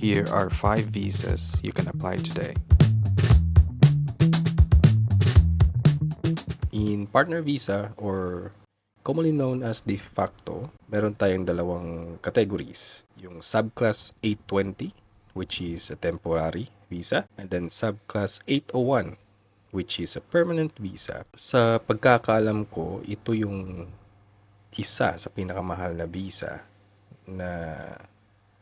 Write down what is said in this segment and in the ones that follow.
Here are 5 visas you can apply today. In partner visa, or commonly known as de facto, meron tayong dalawang categories. Yung subclass 820, which is a temporary visa, and then subclass 801, which is a permanent visa. Sa pagkakaalam ko, ito yung isa sa pinakamahal na visa na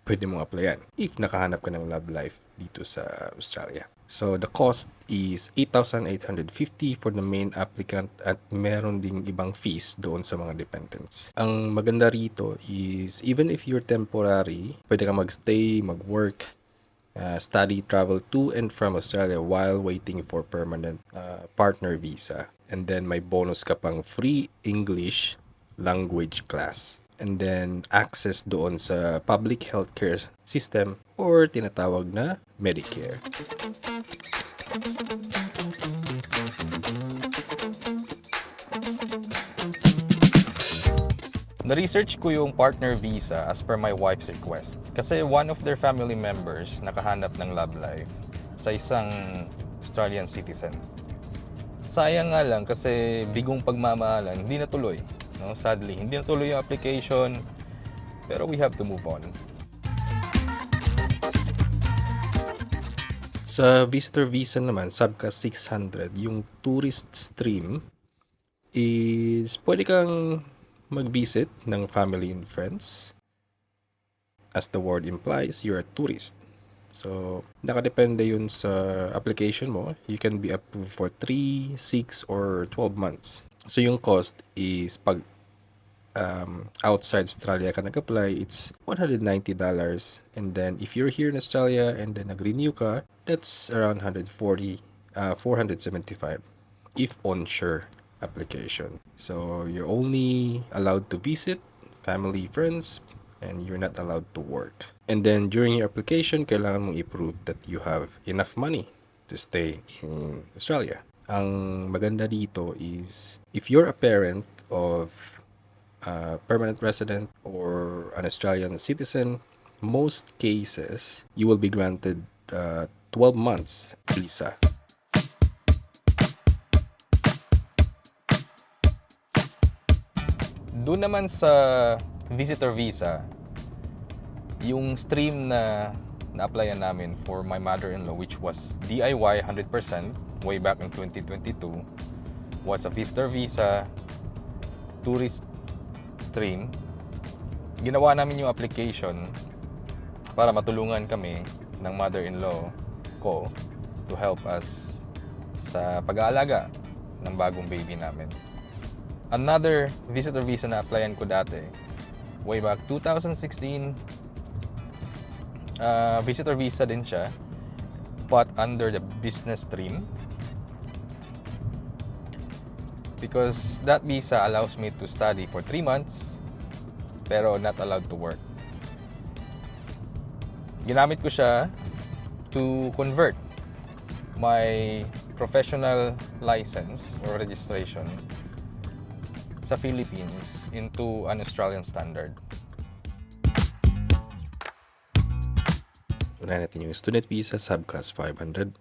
pwede mong applyan if nakahanap ka ng love life dito sa Australia. So, the cost is 8,850 for the main applicant at meron ding ibang fees doon sa mga dependents. Ang maganda rito is even if you're temporary, pwede ka magstay, mag-work, study, travel to and from Australia while waiting for permanent partner visa. And then may bonus ka pang free English language class. And then access doon sa public healthcare system or tinatawag na Medicare. Na-research ko yung partner visa as per my wife's request. Kasi one of their family members nakahanap ng love life sa isang Australian citizen. Sayang nga lang kasi bigong pagmamahalan, hindi natuloy. No? Sadly, hindi natuloy yung application, pero we have to move on. Sa visitor visa naman, subclass 600, yung tourist stream is pwede kang mag-visit ng family and friends. As the word implies, you're a tourist. So, nakadepende yun sa application mo. You can be approved for 3, 6, or 12 months. So, yung cost is pag outside Australia ka nag-apply, it's $190. And then, if you're here in Australia and then nag-renew ka, that's around $140, $475 if onshore application. So, you're only allowed to visit family, friends, and you're not allowed to work. And then, during your application, kailangan mong i-prove that you have enough money to stay in Australia. Ang maganda dito is, if you're a parent of a permanent resident or an Australian citizen, most cases, you will be granted 12 months visa. Doon naman sa visitor visa, yung stream na na-applyan namin for my mother-in-law, which was DIY 100% way back in 2022, was a visitor visa, tourist stream. Ginawa namin yung application para matulungan kami ng mother-in-law ko to help us sa pag-aalaga ng bagong baby namin. Another visitor visa na applyan ko dati, way back 2016, visitor visa din siya, but under the business stream. Because that visa allows me to study for 3 months, pero not allowed to work. Ginamit ko siya to convert my professional license or registration sa Philippines into an Australian standard. Unahin natin yung student visa, subclass 500.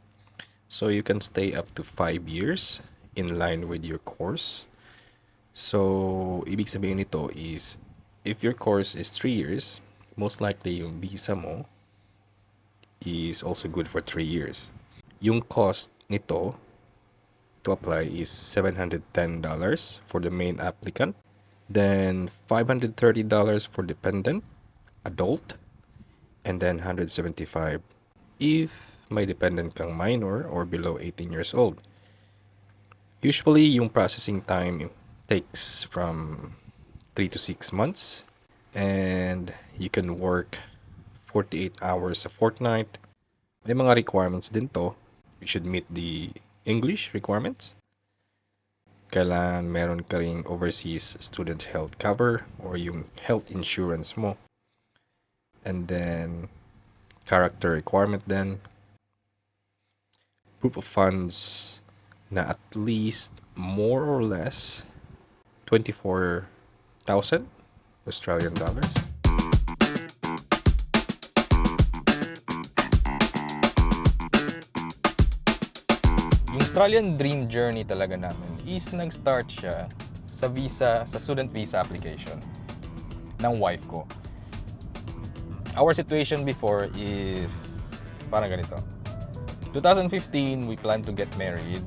So, you can stay up to 5 years in line with your course. So, ibig sabihin nito is, if your course is 3 years, most likely yung visa mo is also good for 3 years. Yung cost nito to apply is $710 for the main applicant, then $530 for dependent, adult, and then $175 if may dependent kang minor or below 18 years old. Usually, yung processing time takes from 3 to 6 months, and you can work 48 hours a fortnight. May mga requirements din to. You should meet the English requirements. Kailangan meron ka ring overseas student health cover or yung health insurance mo. And then, character requirement then. Proof of funds na at least more or less 24,000 Australian dollars. Australian dream journey talaga namin is nag-start siya sa student visa application ng wife ko. Our situation before is parang ganito. 2015, we planned to get married,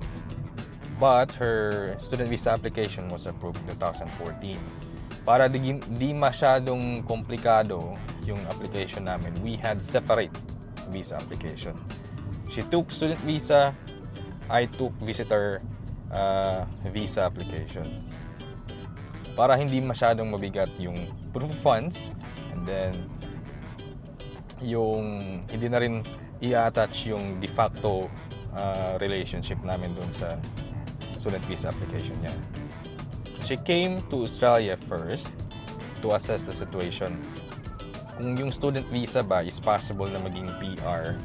but her student visa application was approved in 2014. Para di masyadong komplikado yung application namin, we had separate visa application. She took student visa, I took visitor visa application. Para hindi masyadong mabigat yung proof of funds, and then yung hindi na rin i-attach yung de facto relationship namin dun sa student visa application niya. She came to Australia first to assess the situation. Kung yung student visa ba is possible na maging PR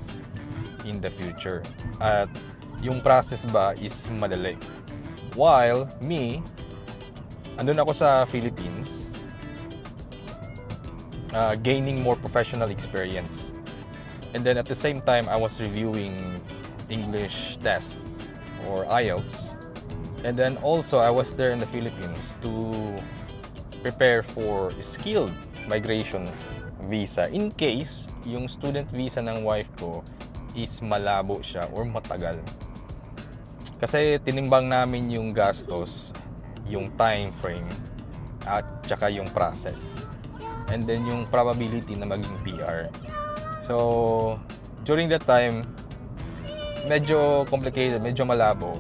in the future. At yung process ba is madali. While me, andun ako sa Philippines, gaining more professional experience. And then at the same time, I was reviewing English test or IELTS. And then also, I was there in the Philippines to prepare for skilled migration visa in case yung student visa ng wife ko is malabo siya or matagal. Kasi tinimbang namin yung gastos, yung time frame, at saka yung process. And then yung probability na maging PR. So, during that time, medyo complicated, medyo malabo.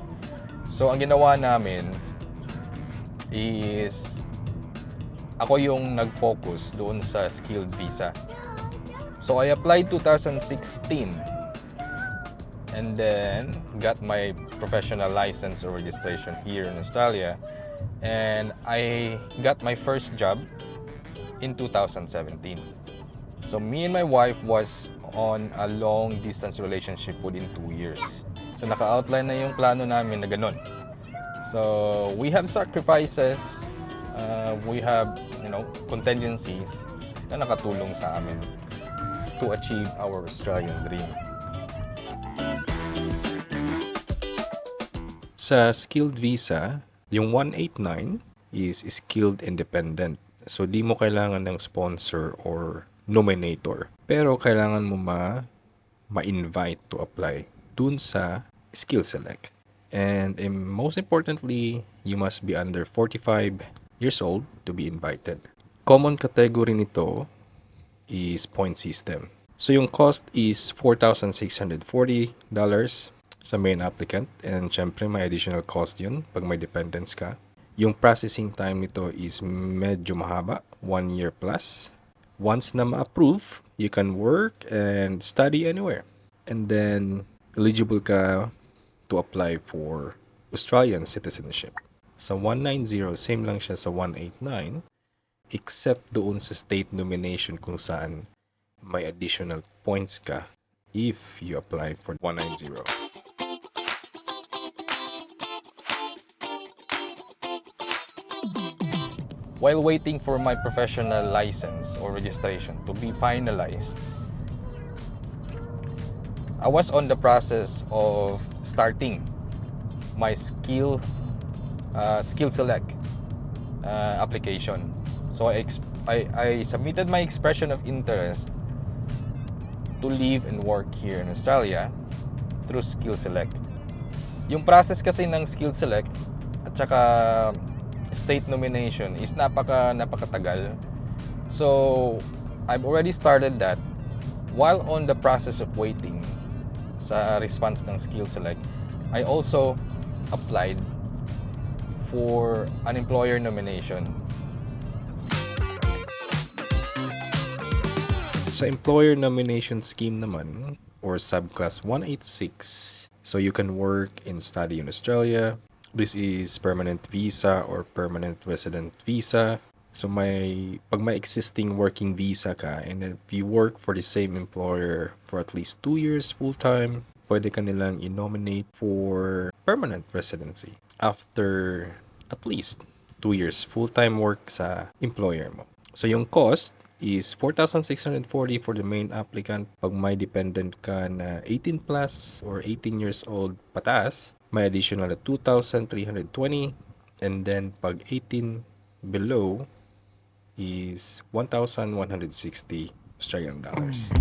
So, ang ginawa namin is ako yung nag-focus doon sa skilled visa. So, I applied 2016 and then got my professional license or registration here in Australia. And I got my first job in 2017. So, me and my wife was on a long-distance relationship within 2 years. So, naka-outline na yung plano namin na ganun. So, we have sacrifices, we have, contingencies na nakatulong sa amin to achieve our Australian dream. Sa skilled visa, yung 189 is skilled independent. So, di mo kailangan ng sponsor or nominator. Pero kailangan mo ma-invite to apply dun sa skill select. And most importantly, you must be under 45 years old to be invited. Common category nito is point system. So yung cost is $4,640 sa main applicant, and syempre may additional cost yun pag may dependents ka. Yung processing time nito is medyo mahaba, 1 year plus. Once na ma-approve, you can work and study anywhere. And then eligible ka to apply for Australian citizenship. Sa 190, same lang siya sa 189, except doon sa state nomination kung saan may additional points ka if you apply for 190. While waiting for my professional license or registration to be finalized, I was on the process of starting my skill select application. So I submitted my expression of interest to live and work here in Australia through skill select. Yung process kasi ng skill select at saka state nomination is napakatagal. So I've already started that. While on the process of waiting sa response ng skill select, I also applied for an employer nomination. Sa employer nomination scheme naman, or subclass 186, so you can work and study in Australia. This is permanent visa or permanent resident visa. So pag may existing working visa ka, and if you work for the same employer for at least 2 years full-time, pwede ka nilang i-nominate for permanent residency after at least 2 years full-time work sa employer mo. So yung cost is 4,640 for the main applicant. Pag may dependent ka na 18 plus or 18 years old pataas, may additional na 2,320. And then pag 18 below is 1,160 Australian dollars.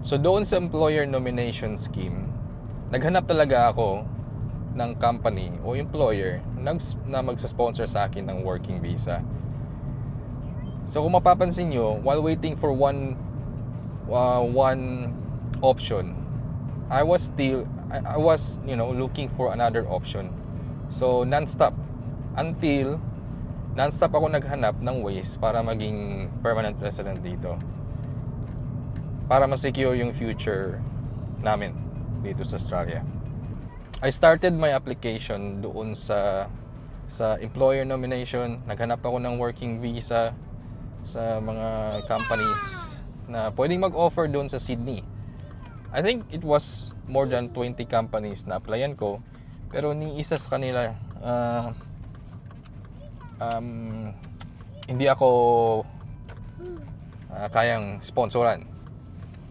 So doon sa employer nomination scheme, naghanap talaga ako ng company o employer na magsa-sponsor sa akin ng working visa. So kung mapapansin nyo, while waiting for one option, I was looking for another option. So non-stop ako naghanap ng ways para maging permanent resident dito, para ma-secure yung future namin dito sa Australia. I started my application doon sa employer nomination. Naghanap ako ng working visa sa mga companies na pwedeng mag-offer doon sa Sydney. I think it was more than 20 companies na applyan ko, pero ni isa sa kanila hindi ako kayang sponsoran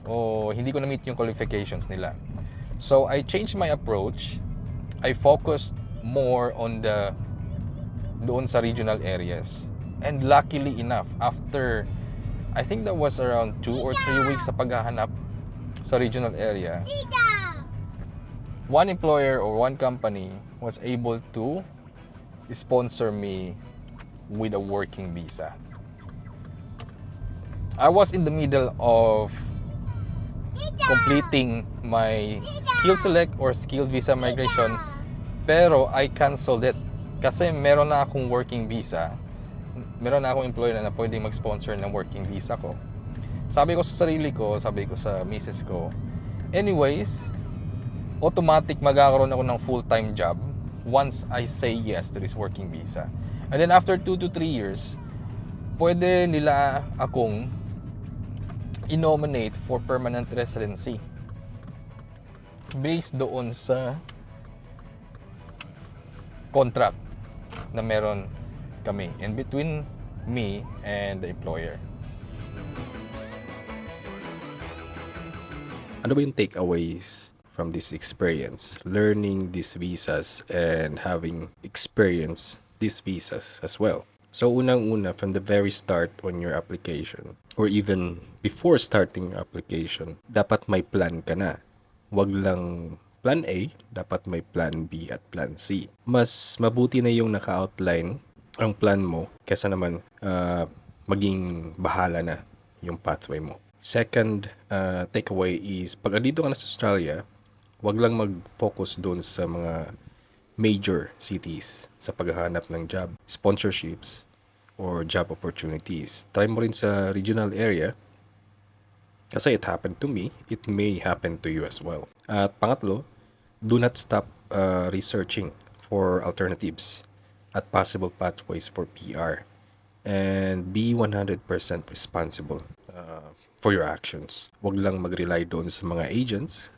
o hindi ko na-meet yung qualifications nila. So I changed my approach. I focused more on doon sa regional areas. And luckily enough, after I think that was around 2 or 3 weeks sa paghahanap sa regional area, one employer or one company was able to sponsor me with a working visa. I was in the middle of completing my skill select or skilled visa migration, pero I canceled it kasi meron na akong working visa. Meron na akong employer na pwedeng mag-sponsor ng working visa ko. Sabi ko sa sarili ko, sabi ko sa misis ko, anyways, automatic magkakaroon ako ng full-time job once I say yes to this working visa. And then after 2 to 3 years, pwede nila akong i-nominate for permanent residency based doon sa contract na meron kami in between me and the employer. Ano ba yung takeaways from this experience, learning these visas and having experienced these visas as well? So unang-una, from the very start on your application or even before starting your application, dapat may plan ka na. Wag lang plan A, dapat may plan B at plan C. Mas mabuti na yung naka-outline ang plan mo kaysa naman maging bahala na yung pathway mo. Second takeaway is pag andito ka na sa Australia, wag lang mag-focus doon sa mga major cities sa paghahanap ng job, sponsorships, or job opportunities. Try mo rin sa regional area kasi it happened to me, it may happen to you as well. At pangatlo, do not stop researching for alternatives at possible pathways for PR and be 100% responsible for your actions. Wag lang mag-rely doon sa mga agents.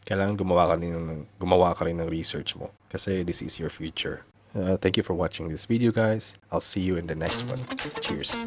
Kailangan gumawa ka rin ng research mo kasi this is your future. Thank you for watching this video, guys. I'll see you in the next one. Cheers.